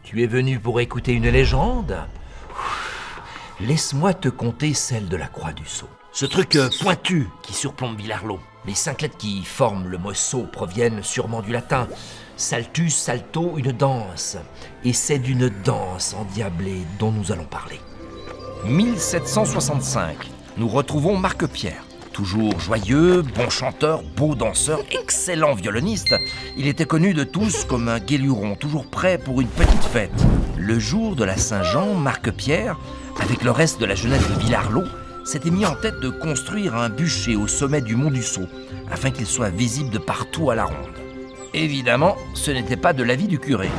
Tu es venu pour écouter une légende? Laisse-moi te conter celle de la Croix du Sceau. Ce truc pointu qui surplombe Villard-Laux. Les 5 lettres qui forment le mot sceau proviennent sûrement du latin. Saltus, salto, une danse. Et c'est d'une danse endiablée dont nous allons parler. 1765, nous retrouvons Marquepierre. Toujours joyeux, bon chanteur, beau danseur, excellent violoniste, il était connu de tous comme un guéluron, toujours prêt pour une petite fête. Le jour de la Saint-Jean, Marquepierre, avec le reste de la jeunesse de Villard-Laux, s'était mis en tête de construire un bûcher au sommet du mont du Sceau, afin qu'il soit visible de partout à la ronde. Évidemment, ce n'était pas de l'avis du curé.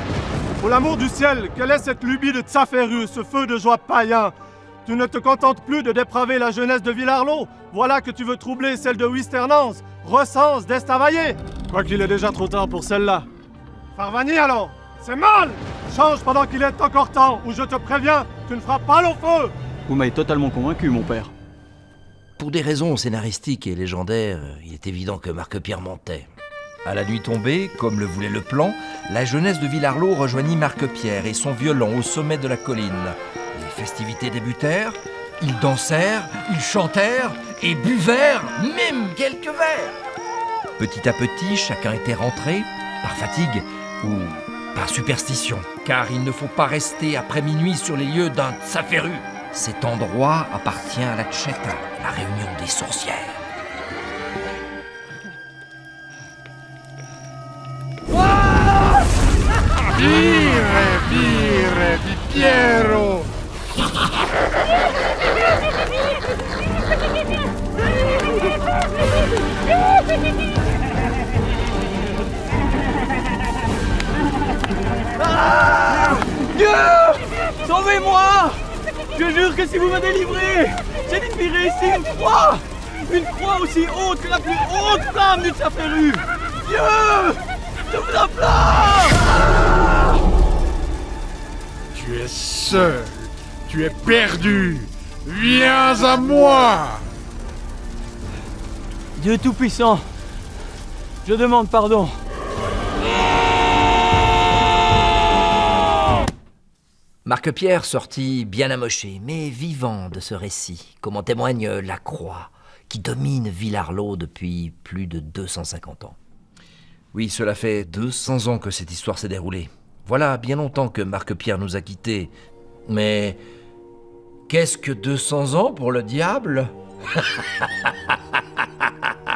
Pour l'amour du ciel, quelle est cette lubie de Tsaferru, ce feu de joie païen? Tu ne te contentes plus de dépraver la jeunesse de Villard-Laux. Voilà que tu veux troubler celle de Ouistreham, Recense, d'Estavayer. Quoiqu'il est déjà trop tard pour celle-là. Farvani alors, c'est mal! Change pendant qu'il est encore temps, ou je te préviens, tu ne feras pas long feu! Vous m'avez totalement convaincu, mon père. Pour des raisons scénaristiques et légendaires, il est évident que Marquepierre mentait. À la nuit tombée, comme le voulait le plan, la jeunesse de Villard-Laux rejoignit Marquepierre et son violon au sommet de la colline. Les festivités débutèrent, ils dansèrent, ils chantèrent et buvèrent même quelques verres. Petit à petit, chacun était rentré, par fatigue ou par superstition, car il ne faut pas rester après minuit sur les lieux d'un Tsaferru. Cet endroit appartient à la Tcheta, la réunion des sorcières. Vire di Piero! Dieu! Sauvez-moi! Je jure que si vous me délivrez, j'édifierai ici une croix! Une croix aussi haute que la plus haute flamme du Tsaferru! Dieu! Je vous implore! Tu es seul, tu es perdu. Viens à moi! Dieu Tout-Puissant, je demande pardon. Marquepierre sortit bien amoché, mais vivant de ce récit, comme en témoigne la croix, qui domine Villard-Laux depuis plus de 250 ans. Oui, cela fait 200 ans que cette histoire s'est déroulée. Voilà bien longtemps que Marquepierre nous a quittés. Mais qu'est-ce que 200 ans pour le diable?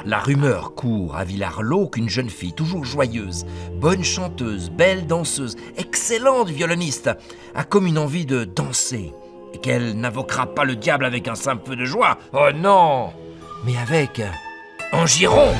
La rumeur court à Villard-Laux qu'une jeune fille toujours joyeuse, bonne chanteuse, belle danseuse, excellente violoniste, a comme une envie de danser et qu'elle n'invoquera pas le diable avec un simple feu de joie. Oh non! Mais avec un giron!